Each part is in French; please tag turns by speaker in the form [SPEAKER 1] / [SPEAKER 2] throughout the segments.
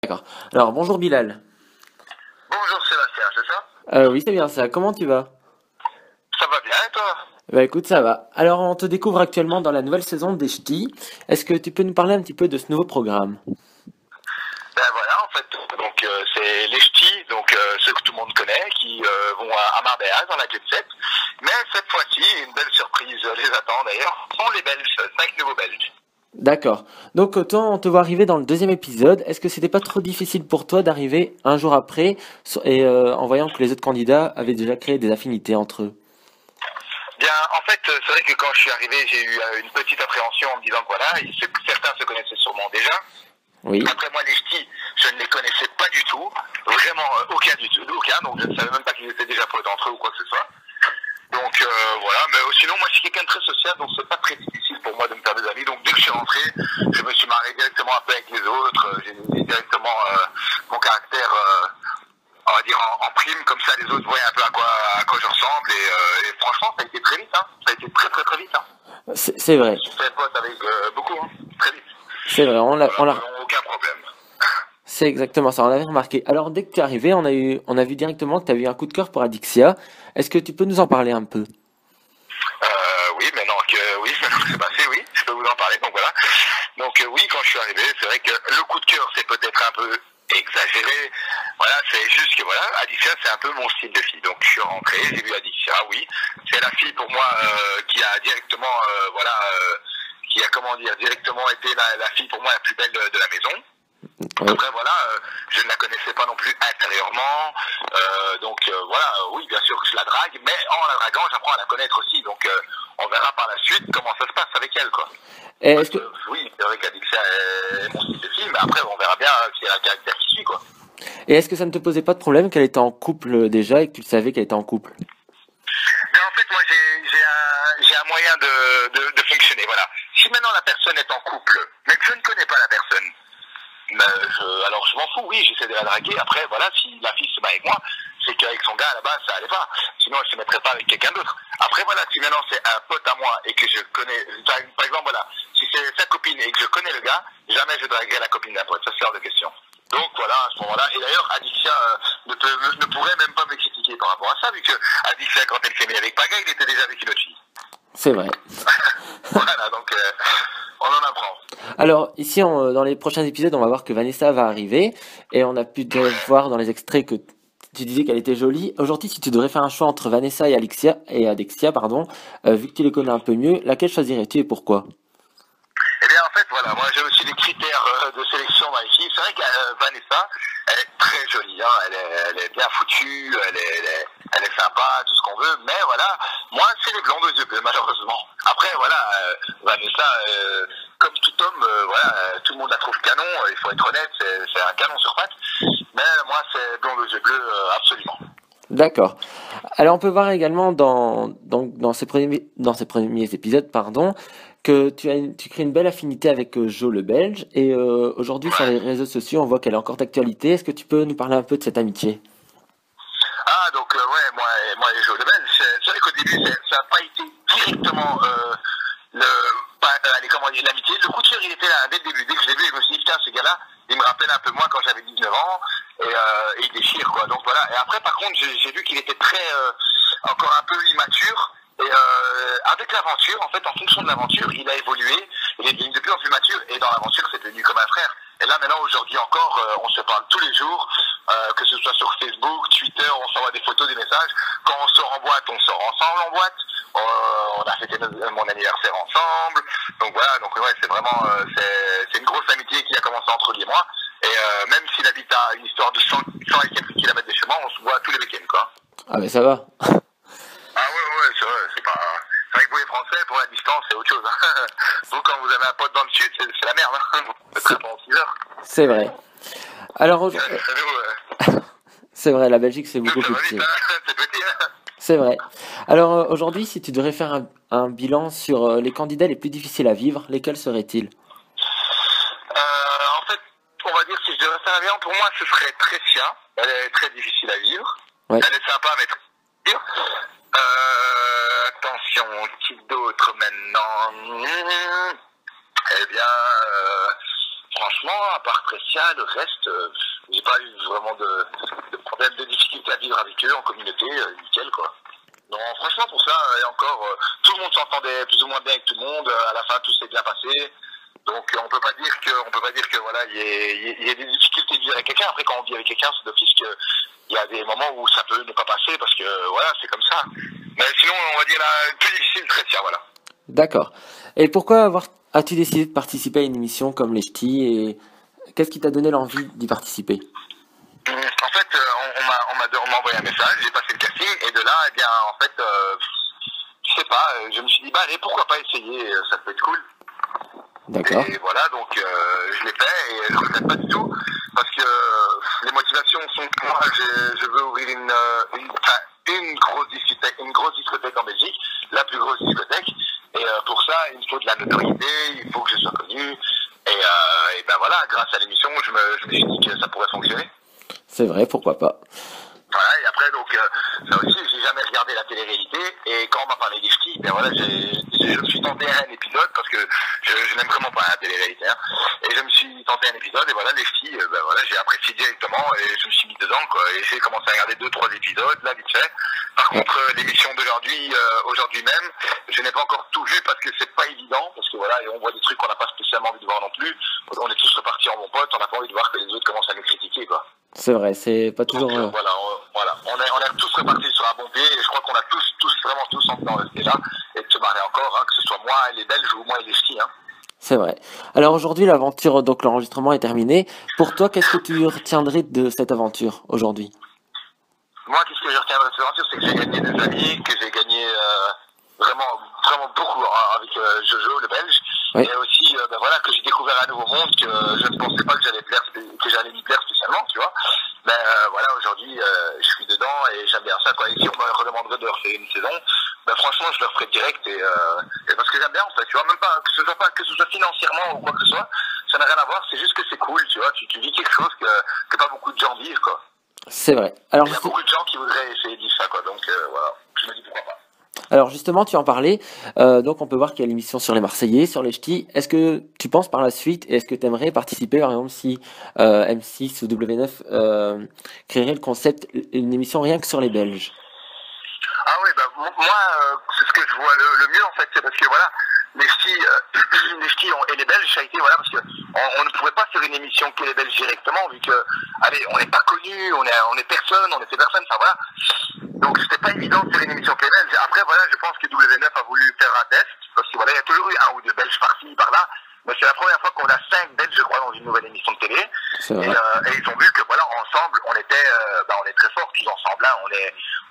[SPEAKER 1] D'accord. Alors, bonjour Bilal.
[SPEAKER 2] Bonjour Sébastien, c'est ça?
[SPEAKER 1] Oui, c'est bien ça. Comment tu vas?
[SPEAKER 2] Ça va bien et toi?
[SPEAKER 1] Bah écoute, ça va. Alors, on te découvre actuellement dans la nouvelle saison des Ch'tis. Est-ce que tu peux nous parler un petit peu de ce nouveau programme?
[SPEAKER 2] Ben voilà, en fait, c'est les ch'tis, ceux que tout le monde connaît, qui vont à Marbella dans la jet set. Mais cette fois-ci, une belle surprise les attend d'ailleurs, sont les Belges, 5 nouveaux Belges.
[SPEAKER 1] D'accord. Donc, toi, on te voit arriver dans le deuxième épisode. Est-ce que c'était pas trop difficile pour toi d'arriver un jour après et en voyant que les autres candidats avaient déjà créé des affinités entre eux?
[SPEAKER 2] Bien, en fait, c'est vrai que quand je suis arrivé, j'ai eu une petite appréhension en me disant que voilà, certains se connaissaient sûrement déjà.
[SPEAKER 1] Oui.
[SPEAKER 2] Après moi, les ch'tis, je ne les connaissais pas du tout, vraiment aucun du tout, aucun, donc je ne savais même pas qu'ils étaient déjà potes entre eux ou quoi que ce soit. Voilà, mais sinon moi je suis quelqu'un de très social, donc c'est pas très difficile pour moi de me faire des amis. Donc dès que je suis rentré, je me suis marré directement un peu avec les autres, j'ai mis directement mon caractère, on va dire en prime, comme ça les autres voyaient un peu à quoi je ressemble et franchement ça a été très vite, hein. Ça a été très très très vite. Hein.
[SPEAKER 1] C'est vrai.
[SPEAKER 2] Je suis fait pote avec beaucoup, hein. Très vite.
[SPEAKER 1] C'est vrai.
[SPEAKER 2] Voilà, aucun problème.
[SPEAKER 1] C'est exactement ça, on l'avait remarqué. Alors, dès que tu es arrivé, on a vu directement que tu avais eu un coup de cœur pour Adixia. Est-ce que tu peux nous en parler un peu?
[SPEAKER 2] Oui, maintenant que c'est passé, oui, je peux vous en parler. Donc voilà. Oui, quand je suis arrivé, c'est vrai que le coup de cœur, c'est peut-être un peu exagéré. Voilà, c'est juste que voilà, Adixia, c'est un peu mon style de fille. Donc je suis rentré, j'ai vu Adixia, oui, c'est la fille pour moi qui a directement, qui a comment dire, directement été la fille pour moi la plus belle de la maison.
[SPEAKER 1] Oui.
[SPEAKER 2] Après voilà, je ne la connaissais pas non plus intérieurement, voilà, oui bien sûr que je la drague, mais en la draguant j'apprends à la connaître aussi, donc on verra par la suite comment ça se passe avec elle quoi.
[SPEAKER 1] Et
[SPEAKER 2] Parce
[SPEAKER 1] est-ce que,
[SPEAKER 2] que oui, c'est vrai qu'Adixia est mon style de fille, mais après on verra bien si elle a le caractère qui suit quoi.
[SPEAKER 1] et est-ce que ça ne te posait pas de problème qu'elle était en couple déjà et que tu le savais qu'elle était en couple?
[SPEAKER 2] Mais en fait moi j'ai un moyen de fonctionner, voilà. Si maintenant la personne est en couple, mais que je ne connais pas la personne, alors je m'en fous, oui, j'essaie de la draguer. Après, voilà, si la fille se met avec moi, c'est qu'avec son gars à la base, ça allait pas. Sinon, elle se mettrait pas avec quelqu'un d'autre. Après, voilà, si maintenant c'est un pote à moi et que je connais, par exemple, voilà, si c'est sa copine et que je connais le gars, jamais je draguerai la copine d'un pote, ça c'est hors de question. Donc voilà, à ce moment-là, et d'ailleurs, Adixia ne pourrait même pas me critiquer par rapport à ça, vu que Adixia, quand elle s'est mise avec Paga, il était déjà avec une autre fille.
[SPEAKER 1] C'est vrai.
[SPEAKER 2] Voilà, donc on en apprend.
[SPEAKER 1] Alors, ici, dans les prochains épisodes, on va voir que Vanessa va arriver et on a pu te voir dans les extraits que tu disais qu'elle était jolie. Aujourd'hui, si tu devrais faire un choix entre Vanessa et Adixia, pardon, vu que tu les connais un peu mieux, laquelle choisirais-tu et pourquoi?
[SPEAKER 2] Eh bien, en fait, voilà, moi j'ai aussi des critères de sélection dans les filles. C'est vrai que Vanessa, elle est très jolie, hein. Elle est bien foutue, elle est sympa, tout ce qu'on veut, mais voilà, moi c'est les blondes aux yeux bleus, malheureusement. Après, voilà, Vanessa, comme tout homme, voilà, tout le monde la trouve canon, il faut être honnête, c'est un canon sur pattes, mais moi c'est blonde aux yeux bleus, absolument.
[SPEAKER 1] D'accord. Alors, on peut voir également dans dans ces premiers épisodes, pardon, que tu crées une belle affinité avec Jo le Belge. Et aujourd'hui, sur les
[SPEAKER 2] Ouais.
[SPEAKER 1] réseaux sociaux, on voit qu'elle est encore d'actualité. Est-ce que tu peux nous parler un peu de cette amitié?
[SPEAKER 2] Ah, ouais, moi les jeux de base, c'est vrai qu'au début, ça n'a pas été directement allez, comment dire, l'amitié. Le coup de cœur, il était là dès le début. Dès que je l'ai vu, je me suis dit, putain, ce gars-là, il me rappelle un peu moi quand j'avais 19 ans, et il déchire, quoi. Donc voilà. Et après, par contre, j'ai vu qu'il était très, encore un peu immature. Et avec l'aventure, en fait, en fonction de l'aventure, il a évolué. Il est devenu de plus en plus mature, et dans l'aventure, c'est devenu comme un frère. Et là, maintenant, aujourd'hui encore, on se parle tous les jours, que ce soit sur Facebook, Twitter, on s'envoie des photos, des messages. Quand on sort en boîte, on sort ensemble en boîte. On a fêté mon anniversaire ensemble. Donc voilà, donc ouais, c'est vraiment, c'est une grosse amitié qui a commencé entre lui et moi. Et même s'il habite à une histoire de 100 et quelques kilomètres de chez moi, on se voit tous les week-ends, quoi.
[SPEAKER 1] Ah, mais ça va.
[SPEAKER 2] Ah ouais, c'est vrai, c'est pas... C'est vrai que vous les Français, pour la distance, c'est autre chose. Hein. Vous, quand vous avez un pote dans le sud, c'est la merde. Hein. C'est très bon, 6 heures.
[SPEAKER 1] C'est vrai. Alors,
[SPEAKER 2] Nous,
[SPEAKER 1] c'est vrai, la Belgique, c'est
[SPEAKER 2] nous,
[SPEAKER 1] beaucoup
[SPEAKER 2] ça
[SPEAKER 1] plus
[SPEAKER 2] va
[SPEAKER 1] petit.
[SPEAKER 2] vite, hein. C'est petit. Hein.
[SPEAKER 1] C'est vrai. Alors, aujourd'hui, si tu devrais faire un bilan sur les candidats les plus difficiles à vivre, lesquels seraient-ils?
[SPEAKER 2] En fait, on va dire, si je devais faire un bilan, pour moi, ce serait Tressia. Elle est très difficile à vivre.
[SPEAKER 1] Ouais.
[SPEAKER 2] Elle est sympa, mais très difficile. Attention, qui d'autre maintenant? Eh bien, franchement, à part Pressia, le reste, j'ai pas eu vraiment de problème, de difficulté à vivre avec eux en communauté, nickel quoi. Non, franchement pour ça, et encore, tout le monde s'entendait plus ou moins bien avec tout le monde, à la fin tout s'est bien passé. Donc on peut pas dire que voilà, il y a des difficultés de vivre avec quelqu'un. Après quand on vit avec quelqu'un, c'est d'office que il y a des moments où ça peut ne pas passer parce que voilà, c'est comme ça. Mais sinon, on va dire la plus difficile, Pressia, voilà.
[SPEAKER 1] D'accord. Et pourquoi as-tu décidé de participer à une émission comme les Ch'tis et qu'est-ce qui t'a donné l'envie d'y participer?
[SPEAKER 2] En fait, on m'a envoyé un message, j'ai passé le casting et de là, eh bien, en fait, je sais pas, je me suis dit, bah allez, pourquoi pas essayer, ça peut être cool.
[SPEAKER 1] D'accord.
[SPEAKER 2] Et voilà, donc je l'ai fait et je regrette pas du tout parce que les motivations sont que moi, je veux ouvrir une grosse discothèque en Belgique, la plus grosse discothèque. Et pour ça, il me faut de la notoriété, il faut que je sois connu. Et ben voilà, grâce à l'émission, je me suis dit que ça pourrait fonctionner.
[SPEAKER 1] C'est vrai, pourquoi pas.
[SPEAKER 2] Voilà, et après, donc, ça aussi, j'ai jamais regardé la télé-réalité, et quand on m'a parlé des Ch'tis, ben voilà, je me suis tenté à un épisode, parce que je n'aime vraiment pas la télé-réalité, hein, et je me suis tenté à un épisode, et voilà, les Ch'tis, ben voilà, j'ai apprécié directement, et je me suis mis dedans, quoi, et j'ai commencé à regarder 2-3 épisodes, là, vite fait. Par contre, l'émission d'aujourd'hui, aujourd'hui même, je n'ai pas encore tout vu, parce que c'est pas évident, parce que voilà, et on voit des trucs qu'on n'a pas spécialement envie de voir non plus, on est tous repartis en bons potes, on n'a pas envie de voir que les autres commencent à nous critiquer, quoi.
[SPEAKER 1] C'est vrai, c'est pas toujours...
[SPEAKER 2] Donc, voilà, on est tous repartis sur un bon pied et je crois qu'on a vraiment tous envie d'en rester là et de se marrer encore, hein, que ce soit moi et les Belges ou moi et les Ch'tis. Hein.
[SPEAKER 1] C'est vrai. Alors aujourd'hui, l'aventure, donc l'enregistrement est terminé. Pour toi, qu'est-ce que tu retiendrais de cette aventure aujourd'hui?
[SPEAKER 2] Moi, qu'est-ce que je retiendrai de cette aventure, c'est que j'ai gagné des amis, que j'ai gagné vraiment beaucoup hein, avec Jojo, le Belge. Oui. Et aussi, ben voilà, que j'ai découvert un nouveau monde que je ne pensais pas que j'allais m'y plaire spécialement, tu vois. Mais voilà, aujourd'hui, je suis dedans et j'aime bien ça, quoi. Et si on me redemanderait de refaire une saison, ben franchement, je le referais direct et parce que j'aime bien, en fait, tu vois, même pas que ce soit financièrement ou quoi que ce soit, ça n'a rien à voir, c'est juste que c'est cool, tu vois. Tu vis quelque chose que pas beaucoup de gens vivent, quoi.
[SPEAKER 1] C'est vrai. Alors,
[SPEAKER 2] il y a beaucoup de gens qui voudraient essayer de vivre ça, quoi. Donc voilà, je me dis pourquoi pas.
[SPEAKER 1] Alors justement, tu en parlais, donc on peut voir qu'il y a l'émission sur les Marseillais, sur les Ch'tis. Est-ce que tu penses par la suite, est-ce que tu aimerais participer, par exemple, si M6 ou W9 créerait le concept, une émission rien que sur les Belges?
[SPEAKER 2] Ah oui, bah, moi, c'est ce que je vois le mieux, en fait, c'est parce que voilà, les Ch'tis et les Belges, ça a été, voilà, parce que on ne pouvait pas faire une émission que les Belges directement, vu que, allez, on n'est pas connus, on est personne, on était personne, enfin voilà. Donc c'était pas évident de faire une émission que les Belges. Après, voilà, je pense que W9 a voulu faire un test, parce que voilà, il y a toujours eu un ou deux Belges par-ci, par-là, mais c'est la première fois qu'on a 5 Belges, je crois, dans une nouvelle émission de télé. Et ils ont vu que, voilà, ensemble, on est très forts tous ensemble, hein.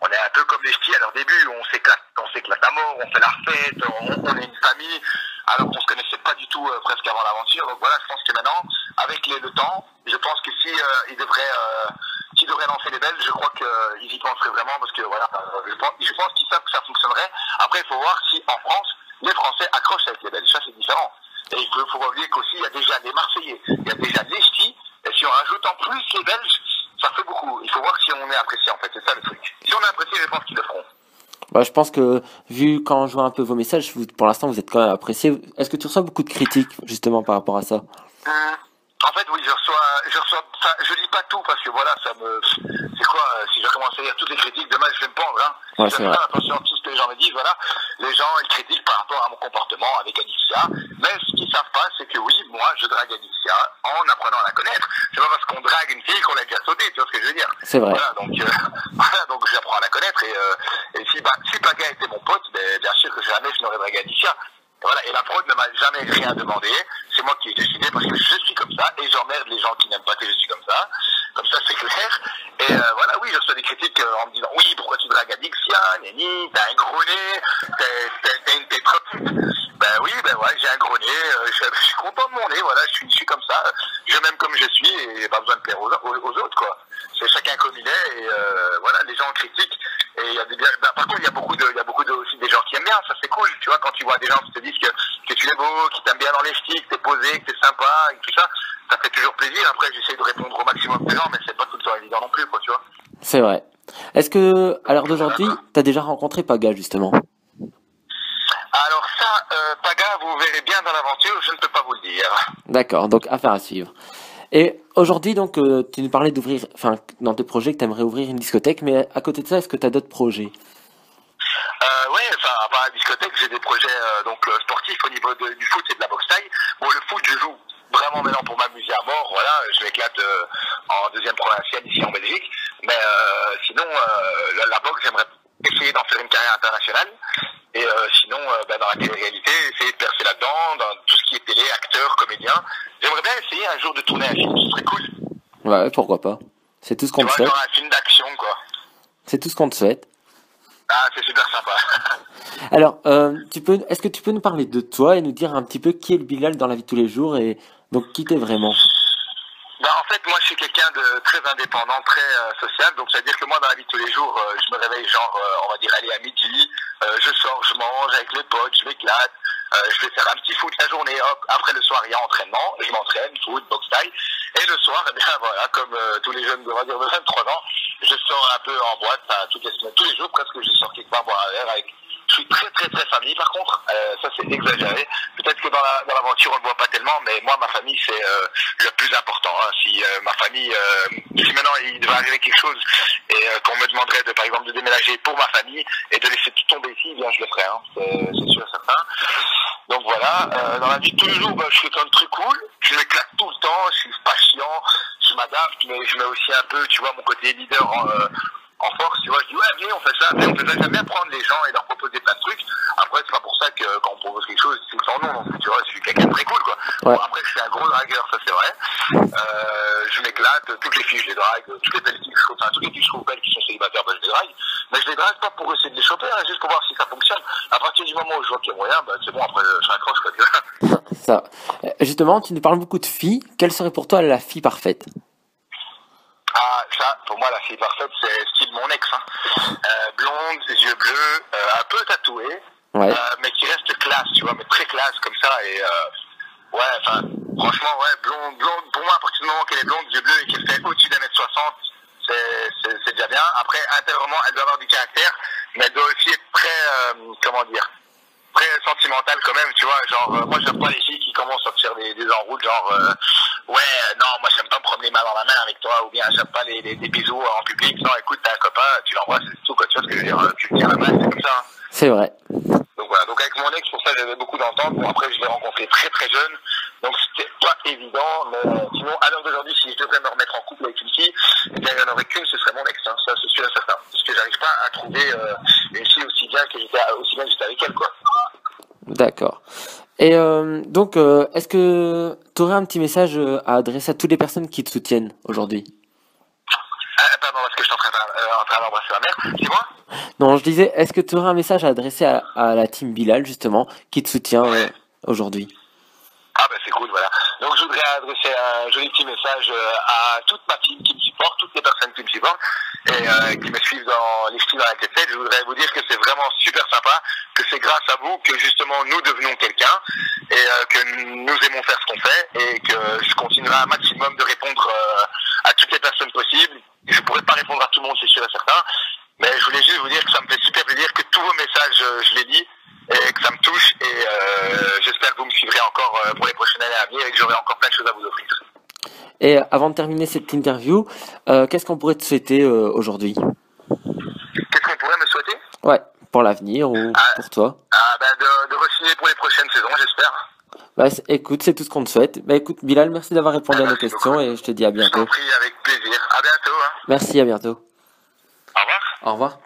[SPEAKER 2] On est un peu comme les Ch'tis à leur début, on s'éclate à mort, on fait la fête, on est une famille, alors qu'on se connaissait pas du tout presque avant l'aventure. Donc voilà, je pense que maintenant, avec le temps, je pense que s'ils devraient lancer les Belges, je crois qu'ils y penseraient vraiment, parce que voilà, je pense qu'ils savent que ça fonctionnerait. Après, il faut voir si en France, les Français accrochent avec les Belges, ça c'est différent. Et il faut pas oublier qu'aussi, il y a déjà les Marseillais, il y a déjà les Ch'tis, et si on rajoute en plus les Belges, ça fait beaucoup. Il faut voir si on est apprécié, en fait, c'est ça le truc. Si on est apprécié, je pense qu'ils le feront.
[SPEAKER 1] Bah, je pense que, vu quand je vois un peu vos messages, pour l'instant, vous êtes quand même apprécié. Est-ce que tu reçois beaucoup de critiques, justement, par rapport à ça?
[SPEAKER 2] En fait, oui, je reçois, je lis pas tout parce que voilà, c'est quoi, si je commence à lire toutes les critiques, demain je vais me pendre, hein.
[SPEAKER 1] Ouais,
[SPEAKER 2] je fais attention à tout ce que les gens me disent, voilà. Les gens, ils critiquent par rapport à mon comportement avec Alexia. Mais ce qu'ils savent pas, c'est que oui, moi, je drague Alexia en apprenant à la connaître. C'est pas parce qu'on drague une fille qu'on l'a déjà sautée, tu vois ce que je veux dire?
[SPEAKER 1] C'est vrai.
[SPEAKER 2] Voilà, donc j'apprends à la connaître et si Paga était mon pote, ben, bien sûr que jamais je n'aurais dragué Alexia. Voilà, et la prod ne m'a jamais rien demandé. C'est moi qui ai décidé parce que je suis comme ça et j'emmerde les gens qui n'aiment pas que je suis comme ça. Comme ça, c'est clair. Et voilà, oui, je reçois des critiques en me disant oui, pourquoi tu dragues Alexia, Nenni, t'as un gros nez, t'es trop petite. Ben oui, ben ouais, j'ai un gros nez, je suis content de mon nez, voilà, je suis comme ça. Je m'aime comme je suis et pas besoin de plaire aux autres, quoi. C'est chacun comme il est et voilà, les gens critiquent. Et il y a par contre, il y a beaucoup aussi des gens qui aiment bien, ça c'est cool, tu vois, quand tu vois des gens qui te disent que tu es beau, qui t'aiment bien dans les styles, que t'es posé, que t'es sympa, et tout ça fait toujours plaisir. Après, j'essaie de répondre au maximum des gens, mais c'est pas tout le temps évident non plus, quoi, tu vois.
[SPEAKER 1] C'est vrai. Est-ce que, à l'heure d'aujourd'hui, t'as déjà rencontré Paga, justement?
[SPEAKER 2] Alors ça, Paga, vous verrez bien dans l'aventure, je ne peux pas vous le dire.
[SPEAKER 1] D'accord, donc affaire à suivre. Et aujourd'hui, donc, tu nous parlais d'ouvrir, enfin, dans tes projets, que tu aimerais ouvrir une discothèque, mais à côté de ça, est-ce que tu as d'autres projets?
[SPEAKER 2] Oui, enfin, à part la discothèque, j'ai des projets sportifs au niveau du foot et de la boxe taille. Bon, le foot, je joue vraiment maintenant pour m'amuser à mort, voilà, je m'éclate en deuxième provinciale ici en Belgique. Mais sinon, la boxe, j'aimerais essayer d'en faire une carrière internationale. Et sinon, dans la télé-réalité, essayer de percer là-dedans, dans tout ce qui est télé, acteur, comédien. J'aimerais bien essayer un jour de tourner un film, ce serait cool.
[SPEAKER 1] Ouais, pourquoi pas. C'est tout ce qu'on
[SPEAKER 2] Tu
[SPEAKER 1] te
[SPEAKER 2] vois,
[SPEAKER 1] souhaite.
[SPEAKER 2] genre un film d'action, quoi.
[SPEAKER 1] C'est tout ce qu'on te souhaite.
[SPEAKER 2] Ah, c'est super sympa.
[SPEAKER 1] Alors, est-ce que tu peux nous parler de toi et nous dire un petit peu qui est le Bilal dans la vie de tous les jours et donc qui t'es vraiment?
[SPEAKER 2] En fait, moi, je suis quelqu'un de très indépendant, très social. Donc, c'est-à-dire que moi, dans la vie de tous les jours, je me réveille genre, on va dire, aller à midi. Je sors, je mange avec les potes, je m'éclate. Je vais faire un petit foot la journée. Hop, après le soir, il y a entraînement. Je m'entraîne, foot, boxe taille. Et le soir, eh bien voilà, comme tous les jeunes, on va dire, de 23 ans, je sors un peu en boîte, toutes les semaines, tous les jours presque, je sors quelque part boire un verre avec. Je suis très très très famille par contre, ça c'est exagéré. Peut-être que dans l'aventure on ne le voit pas tellement, mais moi ma famille c'est le plus important. Hein. Si ma famille, si maintenant il devait arriver quelque chose et qu'on me demanderait de par exemple de déménager pour ma famille et de laisser tout tomber ici, eh bien je le ferais, hein. C'est sûr et certain. Donc voilà, dans la vie de tous les jours, je suis quand même très cool, je m'éclate tout le temps, je suis pas chiant, je m'adapte, mais je mets aussi un peu, tu vois, mon côté leader en force, tu vois, je dis ouais viens on fait ça, mais on peut jamais j'aime prendre les gens et leur proposer plein de trucs. Après c'est pas pour ça que quand on propose quelque chose, c'est sans nom, donc tu vois, je suis quelqu'un de très cool quoi.
[SPEAKER 1] Ouais.
[SPEAKER 2] Bon, après je suis un gros dragueur, ça c'est vrai. Je m'éclate, toutes les filles je les drague, toutes les belles filles je trouve, enfin toutes les filles je trouve belles qui sont célibataires, je les drague. Mais je les drague pas pour essayer de les choper, hein, juste pour voir si ça fonctionne. À partir du moment où je vois qu'il y a moyen, c'est bon, après je raccroche quoi, tu vois.
[SPEAKER 1] Ça. Justement, tu nous parles beaucoup de filles. Quelle serait pour toi la fille parfaite?
[SPEAKER 2] Ah, ça, pour moi, la fille parfaite, c'est style mon ex. Hein. Blonde, yeux bleus, un peu tatouée,
[SPEAKER 1] Ouais.
[SPEAKER 2] mais qui reste classe, tu vois, mais très classe comme ça. Et ouais, enfin, franchement, ouais, blonde, pour moi, à partir du moment qu'elle est blonde, yeux bleus et qu'elle fait au-dessus d'1m60, c'est déjà bien. Après, intérieurement, elle doit avoir du caractère, mais elle doit aussi être très, comment dire, très sentimentale quand même, tu vois, genre, moi j'aime pas les filles qui commencent à te faire des enroutes, genre, ouais, non, moi j'aime pas me prendre les mains dans la main avec toi, ou bien j'aime pas des bisous en public, non, écoute, t'as un copain, tu l'embrasses, c'est tout, quoi, tu vois ce que je veux dire, tu le tiens la main, c'est comme ça, hein.
[SPEAKER 1] C'est vrai.
[SPEAKER 2] Donc voilà, donc avec mon ex, pour ça j'avais beaucoup d'entente, bon après je l'ai rencontré très très jeune, donc c'était pas évident, mais sinon, à l'heure d'aujourd'hui, si je devrais me remettre en couple avec une fille, eh bien il n'y en aurait qu'une, ce serait mon ex, hein, ça c'est sûr et certain, parce que j'arrive pas à trouver une fille aussi bien que j'étais avec elle, quoi.
[SPEAKER 1] D'accord. Et donc, est-ce que tu aurais un petit message à adresser à toutes les personnes qui te soutiennent aujourd'hui?
[SPEAKER 2] Pardon, parce que je suis en train d'embrasser ma mère. Dis-moi.
[SPEAKER 1] Non, je disais, est-ce que tu aurais un message à adresser à la team Bilal, justement, qui te soutient aujourd'hui?
[SPEAKER 2] Ah ben c'est cool, voilà. Donc je voudrais adresser un joli petit message à toute ma team qui me supporte, toutes les personnes qui me supportent et qui me suivent dans les styles dans la tête. Je voudrais vous dire que c'est vraiment super sympa, que c'est grâce à vous que justement nous devenons quelqu'un et que nous aimons faire ce qu'on fait et que je continuerai un maximum de répondre à toutes les personnes possibles. Je ne pourrais pas répondre à tout le monde, c'est sûr et certain, mais je voulais juste vous dire que ça me fait super plaisir que tous vos messages, je les lis et que ça me touche et j'espère que vous me suivrez encore pour les prochaines années à venir et que j'aurai encore plein de choses à vous offrir.
[SPEAKER 1] Et avant de terminer cette interview, qu'est-ce qu'on pourrait te souhaiter aujourd'hui?
[SPEAKER 2] Qu'est-ce qu'on pourrait me souhaiter?
[SPEAKER 1] Ouais, pour l'avenir ou pour toi?
[SPEAKER 2] De re-signer pour les prochaines saisons, j'espère.
[SPEAKER 1] Bah, écoute, c'est tout ce qu'on te souhaite. Bah, écoute, Bilal, merci d'avoir répondu à nos
[SPEAKER 2] Merci
[SPEAKER 1] questions
[SPEAKER 2] beaucoup.
[SPEAKER 1] et je te dis à
[SPEAKER 2] Je
[SPEAKER 1] bientôt.
[SPEAKER 2] t'en prie, avec plaisir. À bientôt. Hein.
[SPEAKER 1] Merci, à bientôt.
[SPEAKER 2] Au revoir.
[SPEAKER 1] Au revoir.